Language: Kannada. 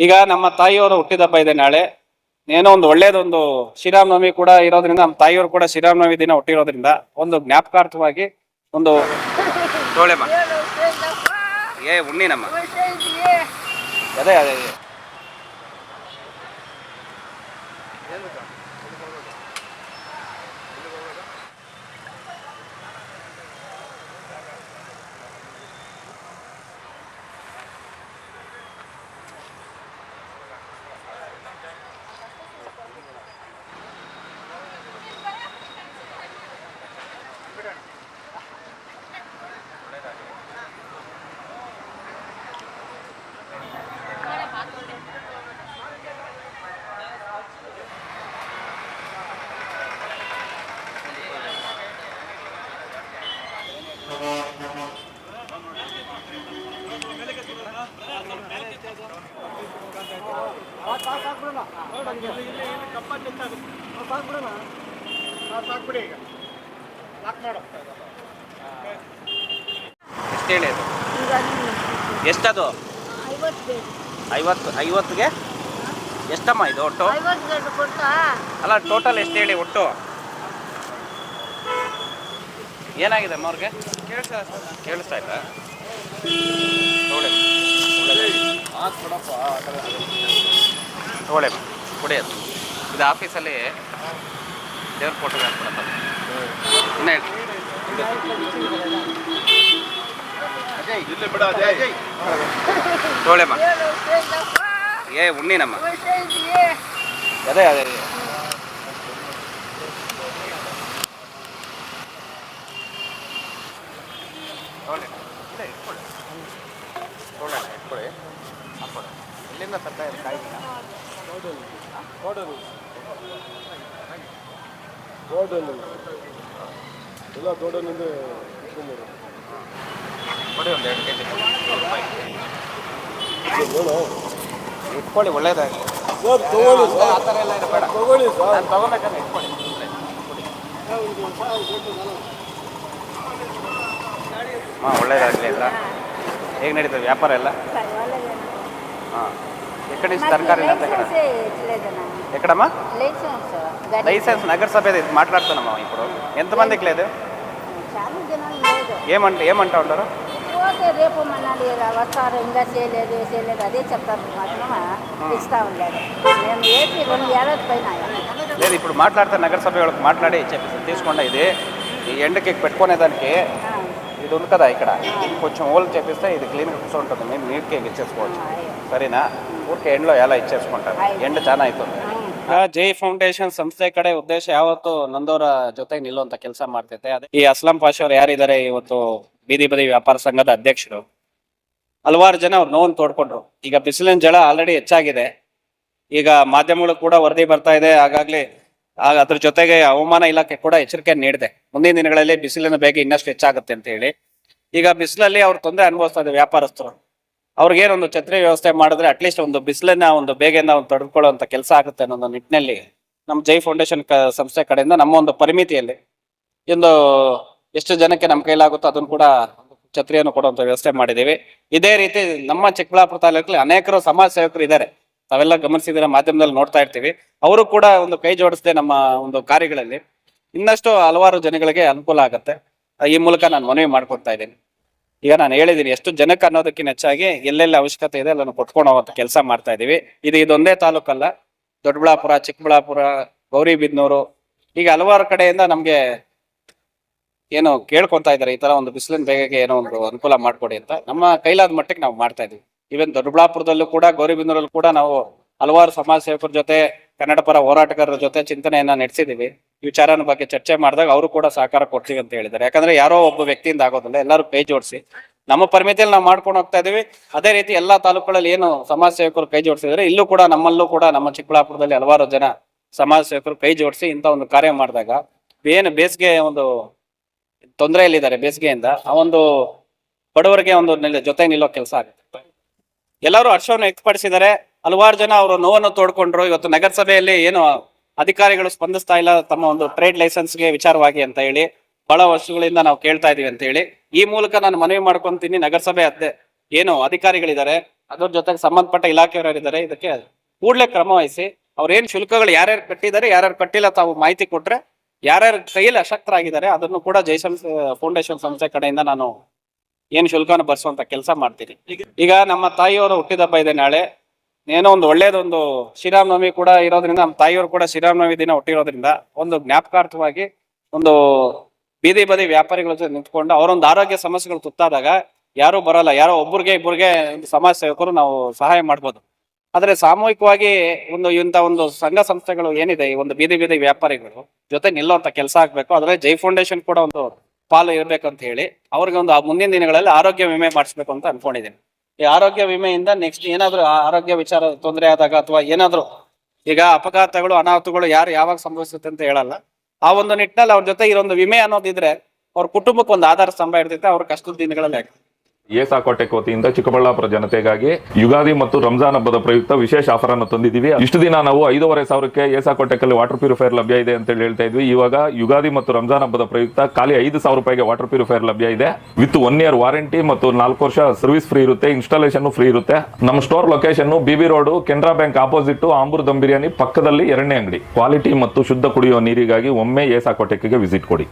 ಈಗ ನಮ್ಮ ತಾಯಿಯವರು ಹುಟ್ಟಿದಬ್ಬ ಇದೆ ನಾಳೆ. ಏನೋ ಒಂದು ಒಳ್ಳೇದೊಂದು ಶ್ರೀರಾಮನವಮಿ ಕೂಡ ಇರೋದ್ರಿಂದ ನಮ್ಮ ತಾಯಿಯವರು ಕೂಡ ಶ್ರೀರಾಮನವಮಿ ದಿನ ಹುಟ್ಟಿರೋದ್ರಿಂದ ಒಂದು ಜ್ಞಾಪಕಾರ್ಥವಾಗಿ ಒಂದು ತೋಳೆಮ್ಮ ಏ ಉಣ್ಣಿನಮ್ಮ ಅದೇ ಅದೇ ಎಷ್ಟು ಹೇಳಿ ಅದು ಎಷ್ಟದು 50ಗೆ ಎಷ್ಟಮ್ಮ ಇದು ಒಟ್ಟು ಅಲ್ಲ ಟೋಟಲ್ ಎಷ್ಟು ಹೇಳಿ ಒಟ್ಟು ಏನಾಗಿದೆ ಅಮ್ಮ ಅವ್ರಿಗೆ ಕೇಳಿಸ್ತಾ ಇಲ್ಲ ತಗೊಳ್ಳಿ ಕುಡಿಯೋದು ಇದು ಆಫೀಸಲ್ಲಿ ದೇವ್ರ ಫೋಟೋಗೆ ಹಾಕ್ಬಿಡಪ್ಪ ಇನ್ನು ತಗೊಳ್ಳಿಮ್ಮ ಏ ಉಣ್ಣಿನಮ್ಮ ಅದೇ ಅದೇ ಇಟ್ಕೊಳ್ಳಿ ಹಾಕೊಳ್ಳಿ ಎಲ್ಲಿಂದ ತರ್ತಾ ಇದೆ ಕಾಯಿನ ಎಲ್ಲ ದೊಡ್ಡನಿಂದ ಕೊಡಿ ಒಂದು 2 kg ಇಟ್ಕೊಳ್ಳಿ ಒಳ್ಳೇದಾಗಲಿ ಆ ಥರ ಎಲ್ಲ ಇದೆ ಬೇಡ ತಗೊಳ್ಳಿ ಸರ್ ನಾನು ತೊಗೊಬೇಕಂದ್ರೆ ಇಟ್ಕೊಳ್ಳಿ ಹಾಂ ಒಳ್ಳೇದಾಗಲಿ ಎಲ್ಲ ಹೇಗೆ ನಡೀತದೆ ವ್ಯಾಪಾರ ಎಲ್ಲ ಹಾಂ ఎక్కడి నుంచి తరకారీ ఎక్కడమ్మా లైసెన్స్ నగరసభ మాట్లాడుతున్నామా ఇప్పుడు ఎంతమందికి లేదు ఏమంటా ఉంటారు రేపు మనాలి వస్తారు ఇంకా చేయలేదు అదే చెప్తారు ఇస్తా ఉండలేదు మేము ఏపీ 2 ఏడాది పైన లేదు ఇప్పుడు మాట్లాడితే నగరసభ వాళ్ళకి మాట్లాడి చెప్పేసి తీసుకోండి ఇది ఈ ఎండకి పెట్టుకునేదానికి ఇది ఉంది కదా ఇక్కడ ఇది కొంచెం ఓల్ చేపిస్తే ఇది క్లీన్గా కూర్చుంటుంది మేము నీట్ కేక్ ఇచ్చేసుకోవచ్చు సరేనా ಊರಿಗೆ ಎಂಡ್లో ಎಲ್ಲ ಇಚ್ಛೇಸ್ಕೊಂತಾರೆ ಎಂಡ್ ಚೆನ್ನಾಯ್ತು ಜೈ ಫೌಂಡೇಶನ್ ಸಂಸ್ಥೆ ಕಡೆ ಉದ್ದೇಶ ಯಾವತ್ತು ನೊಂದವರ ಜೊತೆಗೆ ನಿಲ್ಲುವಂತ ಕೆಲಸ ಮಾಡ್ತೈತೆ ಅದೇ ಈ ಅಸ್ಲಾಂ ಪಾಷಾ ಅವ್ರು ಯಾರಿದ್ದಾರೆ ಇವತ್ತು ಬೀದಿ ಬದಿ ವ್ಯಾಪಾರ ಸಂಘದ ಅಧ್ಯಕ್ಷರು ಹಲವಾರು ಜನ ಅವ್ರು ನೋವನ್ನು ತೋಡ್ಕೊಂಡ್ರು. ಈಗ ಬಿಸಿಲಿನ ಜಳ ಆಲ್ರೆಡಿ ಹೆಚ್ಚಾಗಿದೆ, ಈಗ ಮಾಧ್ಯಮಗಳು ಕೂಡ ವರದಿ ಬರ್ತಾ ಇದೆ, ಹಾಗಾಗ್ಲಿ ಅದ್ರ ಜೊತೆಗೆ ಹವಾಮಾನ ಇಲಾಖೆ ಕೂಡ ಎಚ್ಚರಿಕೆ ನೀಡಿದೆ ಮುಂದಿನ ದಿನಗಳಲ್ಲಿ ಬಿಸಿಲಿನ ಬೇಗ ಇನ್ನಷ್ಟು ಹೆಚ್ಚಾಗುತ್ತೆ ಅಂತ ಹೇಳಿ. ಈಗ ಬಿಸಿಲಲ್ಲಿ ಅವ್ರು ತೊಂದರೆ ಅನುಭವಿಸ್ತಾ ಇದೆ ವ್ಯಾಪಾರಸ್ಥರು, ಅವ್ರಿಗೇನೊಂದು ಛತ್ರಿ ವ್ಯವಸ್ಥೆ ಮಾಡಿದ್ರೆ ಅಟ್ಲೀಸ್ಟ್ ಒಂದು ಬಿಸಿಲನ್ನ ಒಂದು ಬೇಗದಿಂದ ಒಂದು ತಡೆದುಕೊಳ್ಳುವಂತ ಕೆಲಸ ಆಗುತ್ತೆ ಅನ್ನೋ ನಿಟ್ಟಿನಲ್ಲಿ ನಮ್ಮ ಜೈ ಫೌಂಡೇಶನ್ ಸಂಸ್ಥೆ ಕಡೆಯಿಂದ ನಮ್ಮ ಒಂದು ಪರಿಮಿತಿಯಲ್ಲಿ ಒಂದು ಎಷ್ಟು ಜನಕ್ಕೆ ನಮ್ಮ ಕೈಲಾಗುತ್ತೋ ಅದನ್ನು ಕೂಡ ಛತ್ರಿಯನ್ನು ಕೊಡುವಂತ ವ್ಯವಸ್ಥೆ ಮಾಡಿದ್ದೀವಿ. ಇದೇ ರೀತಿ ನಮ್ಮ ಚಿಕ್ಕಬಳ್ಳಾಪುರ ತಾಲೂಕಲ್ಲಿ ಅನೇಕರು ಸಮಾಜ ಸೇವಕರು ಇದ್ದಾರೆ, ತಾವೆಲ್ಲ ಗಮನಿಸಿದ್ರೆ ಮಾಧ್ಯಮದಲ್ಲಿ ನೋಡ್ತಾ ಇರ್ತೀವಿ. ಅವರು ಕೂಡ ಒಂದು ಕೈ ಜೋಡಿಸದೆ ನಮ್ಮ ಒಂದು ಕಾರ್ಯಗಳಲ್ಲಿ ಇನ್ನಷ್ಟು ಹಲವಾರು ಜನಗಳಿಗೆ ಅನುಕೂಲ ಆಗುತ್ತೆ. ಈ ಮೂಲಕ ನಾನು ಮನವಿ ಮಾಡ್ಕೊಡ್ತಾ ಇದ್ದೀನಿ. ಈಗ ನಾನು ಹೇಳಿದ್ದೀನಿ ಎಷ್ಟು ಜನಕ್ಕೆ ಅನ್ನೋದಕ್ಕಿಂತ ಹೆಚ್ಚಾಗಿ ಎಲ್ಲೆಲ್ಲಿ ಅವಶ್ಯಕತೆ ಇದೆ ಅಲ್ಲನ್ನು ಕೊಟ್ಕೊಂಡು ಹೋಗುವಂತ ಕೆಲಸ ಮಾಡ್ತಾ ಇದೀವಿ. ಇದೊಂದೇ ತಾಲೂಕಲ್ಲ, ದೊಡ್ಡಬಳ್ಳಾಪುರ, ಚಿಕ್ಕಬಳ್ಳಾಪುರ, ಗೌರಿಬಿದನೂರು, ಈಗ ಹಲವಾರು ಕಡೆಯಿಂದ ನಮ್ಗೆ ಏನು ಕೇಳ್ಕೊತಾ ಇದ್ದಾರೆ ಈ ತರ ಒಂದು ಬಿಸಿಲಿನ ಬೇಗಕ್ಕೆ ಏನೋ ಒಂದು ಅನುಕೂಲ ಮಾಡ್ಕೊಡಿ ಅಂತ. ನಮ್ಮ ಕೈಲಾದ ಮಟ್ಟಿಗೆ ನಾವು ಮಾಡ್ತಾ ಇದೀವಿ. ಈವನ್ ದೊಡ್ಡಬಳ್ಳಾಪುರದಲ್ಲೂ ಕೂಡ ಗೌರಿಬಿದನೂರಲ್ಲೂ ಕೂಡ ನಾವು ಹಲವಾರು ಸಮಾಜ ಸೇವಕರ ಜೊತೆ, ಕನ್ನಡ ಪರ ಹೋರಾಟಗಾರರ ಜೊತೆ ಚಿಂತನೆಯನ್ನ ನಡೆಸಿದೀವಿ. ಈ ವಿಚಾರನ ಬಗ್ಗೆ ಚರ್ಚೆ ಮಾಡಿದಾಗ ಅವರು ಕೂಡ ಸಹಕಾರ ಕೊಡ್ತೀವಿ ಅಂತ ಹೇಳಿದ್ದಾರೆ. ಯಾಕಂದ್ರೆ ಯಾರೋ ಒಬ್ಬ ವ್ಯಕ್ತಿಯಿಂದ ಆಗೋದಿಲ್ಲ, ಎಲ್ಲರೂ ಕೈ ಜೋಡಿಸಿ ನಮ್ಮ ಪರಿಮಿತಿಯಲ್ಲಿ ನಾವು ಮಾಡ್ಕೊಂಡು ಹೋಗ್ತಾ ಇದೀವಿ. ಅದೇ ರೀತಿ ಎಲ್ಲಾ ತಾಲೂಕುಗಳಲ್ಲಿ ಏನು ಸಮಾಜ ಸೇವಕರು ಕೈ ಜೋಡಿಸಿದ್ರೆ ಇಲ್ಲೂ ಕೂಡ ನಮ್ಮಲ್ಲೂ ಕೂಡ ನಮ್ಮ ಚಿಕ್ಕಬಳ್ಳಾಪುರದಲ್ಲಿ ಹಲವಾರು ಜನ ಸಮಾಜ ಸೇವಕರು ಕೈ ಜೋಡಿಸಿ ಇಂಥ ಒಂದು ಕಾರ್ಯ ಮಾಡಿದಾಗ ಏನು ಬೇಸಿಗೆ ಒಂದು ತೊಂದರೆಯಲ್ಲಿದ್ದಾರೆ, ಬೇಸಿಗೆಯಿಂದ ಆ ಒಂದು ಬಡವರಿಗೆ ಒಂದು ಜೊತೆ ನಿಲ್ಲೋ ಕೆಲಸ ಆಗುತ್ತೆ. ಎಲ್ಲರೂ ಹರ್ಷವನ್ನು ವ್ಯಕ್ತಪಡಿಸಿದ್ದಾರೆ. ಹಲವಾರು ಜನ ಅವರು ನೋವನ್ನು ತೋಡ್ಕೊಂಡ್ರು. ಇವತ್ತು ನಗರಸಭೆಯಲ್ಲಿ ಏನು ಅಧಿಕಾರಿಗಳು ಸ್ಪಂದಿಸ್ತಾ ಇಲ್ಲ ತಮ್ಮ ಒಂದು ಟ್ರೇಡ್ ಲೈಸೆನ್ಸ್ಗೆ ವಿಚಾರವಾಗಿ ಅಂತ ಹೇಳಿ ಬಹಳ ವರ್ಷಗಳಿಂದ ನಾವು ಕೇಳ್ತಾ ಇದೀವಿ ಅಂತ ಹೇಳಿ. ಈ ಮೂಲಕ ನಾನು ಮನವಿ ಮಾಡ್ಕೊಂತೀನಿ, ನಗರಸಭೆ ಏನು ಅಧಿಕಾರಿಗಳಿದ್ದಾರೆ ಅದ್ರ ಜೊತೆಗೆ ಸಂಬಂಧಪಟ್ಟ ಇಲಾಖೆಯವರು ಇದ್ದಾರೆ, ಇದಕ್ಕೆ ಕೂಡಲೇ ಕ್ರಮ ವಹಿಸಿ ಅವ್ರೇನ್ ಶುಲ್ಕಗಳು ಯಾರ್ಯಾರು ಕಟ್ಟಿದ್ದಾರೆ ಯಾರ್ಯಾರು ಕಟ್ಟಿಲ್ಲ ತಾವು ಮಾಹಿತಿ ಕೊಟ್ರೆ ಯಾರ್ಯಾರ ಕೈಯಲ್ಲಿ ಅಶಕ್ತರಾಗಿದ್ದಾರೆ ಅದನ್ನು ಕೂಡ ಜೈಸಂ ಫೌಂಡೇಶನ್ ಸಂಸ್ಥೆ ಕಡೆಯಿಂದ ನಾನು ಏನ್ ಶುಲ್ಕನ ಭರಿಸುವಂತ ಕೆಲಸ ಮಾಡ್ತೀನಿ. ಈಗ ನಮ್ಮ ತಾಯಿಯವರ ಹುಟ್ಟಿದಬ್ಬ ಇದೆ ನಾಳೆ, ಏನೋ ಒಂದು ಒಳ್ಳೇದೊಂದು ಶ್ರೀರಾಮನವಮಿ ಕೂಡ ಇರೋದ್ರಿಂದ ನಮ್ಮ ತಾಯಿಯವರು ಕೂಡ ಶ್ರೀರಾಮನವಮಿ ದಿನ ಹುಟ್ಟಿರೋದ್ರಿಂದ ಒಂದು ಜ್ಞಾಪಕಾರ್ಥವಾಗಿ ಒಂದು ಬೀದಿ ಬದಿ ವ್ಯಾಪಾರಿಗಳ ಜೊತೆ ನಿಂತ್ಕೊಂಡು ಅವರೊಂದು ಆರೋಗ್ಯ ಸಮಸ್ಯೆಗಳು ತುತ್ತಾದಾಗ ಯಾರು ಬರಲ್ಲ, ಯಾರೋ ಒಬ್ಬರಿಗೆ ಇಬ್ಬರಿಗೆ ಸಮಾಜ ಸೇವಕರು ನಾವು ಸಹಾಯ ಮಾಡ್ಬೋದು. ಆದ್ರೆ ಸಾಮೂಹಿಕವಾಗಿ ಇಂಥ ಒಂದು ಸಂಘ ಸಂಸ್ಥೆಗಳು ಏನಿದೆ, ಈ ಒಂದು ಬೀದಿ ಬೀದಿ ವ್ಯಾಪಾರಿಗಳು ಜೊತೆ ನಿಲ್ಲುವಂತ ಕೆಲಸ ಆಗ್ಬೇಕು. ಅದ್ರಲ್ಲಿ ಜೈ ಫೌಂಡೇಶನ್ ಕೂಡ ಒಂದು ಪಾಲು ಇರ್ಬೇಕಂತ ಹೇಳಿ ಅವ್ರಿಗೆ ಒಂದು ಮುಂದಿನ ದಿನಗಳಲ್ಲಿ ಆರೋಗ್ಯ ವಿಮೆ ಮಾಡಿಸ್ಬೇಕು ಅಂತ ಅನ್ಕೊಂಡಿದ್ದೀನಿ. ಈ ಆರೋಗ್ಯ ವಿಮೆಯಿಂದ ನೆಕ್ಸ್ಟ್ ಏನಾದ್ರು ಆರೋಗ್ಯ ವಿಚಾರ ತೊಂದರೆ ಆದಾಗ ಅಥವಾ ಏನಾದ್ರು ಈಗ ಅಪಘಾತಗಳು ಅನಾಹುತಗಳು ಯಾರು ಯಾವಾಗ ಸಂಭವಿಸುತ್ತೆ ಅಂತ ಹೇಳಲ್ಲ, ಆ ಒಂದು ನಿಟ್ಟಿನಲ್ಲಿ ಅವ್ರ ಜೊತೆ ಇರೊಂದು ವಿಮೆ ಅನ್ನೋದಿದ್ರೆ ಅವ್ರ ಕುಟುಂಬಕ್ಕೆ ಒಂದು ಆಧಾರ ಸ್ತಂಭ ಇರ್ತೈತೆ, ಅವ್ರ ಕಷ್ಟದ ದಿನಗಳಲ್ಲಿ ಆಗ್ತದೆ. ಏಸಾಕೋಟೆಕ್ ವತಿಯಿಂದ ಚಿಕ್ಕಬಳ್ಳಾಪುರ ಜನತೆಗಾಗಿ ಯುಗಾದಿ ಮತ್ತು ರಂಜಾನ್ ಹಬ್ಬದ ಪ್ರಯುಕ್ತ ವಿಶೇಷ ಆಫರ್ ಅನ್ನು ತಂದಿದ್ದೀವಿ. ಇಷ್ಟು ದಿನ ನಾವು 5,500ಕ್ಕೆ ಏಸಾಕೋಟೆಕ್ ಅಲ್ಲಿ ವಾಟರ್ ಪ್ಯೂರಿಫೈರ್ ಲಭ್ಯ ಇದೆ ಅಂತ ಹೇಳ್ತಾ ಇದ್ವಿ. ಇವಾಗ ಯುಗಾದಿ ಮತ್ತು ರಂಜಾನ್ ಹಬ್ಬದ ಪ್ರಯುಕ್ತ ಖಾಲಿ 5,000 ರೂಪಾಯಿಗೆ ವಾಟರ್ ಪ್ಯೂರಿಫೈರ್ ಲಭ್ಯ ಇದೆ. ವಿತ್ 1 year ವಾರಂಟಿ ಮತ್ತು 4 ವರ್ಷ ಸರ್ವಿಸ್ ಫ್ರೀ ಇರುತ್ತೆ, ಇನ್ಸ್ಟಾಲೇಷನ್ ಫ್ರೀ ಇರುತ್ತೆ. ನಮ್ಮ store location BB road, Canara bank opposite, Ambur dum biryani ಪಕ್ಕದಲ್ಲಿ 2ನೇ ಅಂಗಡಿ. ಕ್ವಾಲಿಟಿ ಮತ್ತು ಶುದ್ಧ ಕುಡಿಯುವ ನೀರಿಗಾಗಿ ಒಮ್ಮೆ ಏಸಾಕೋಟೆಕ್ಗೆ ವಿಸಿಟ್ ಕೊಡಿ.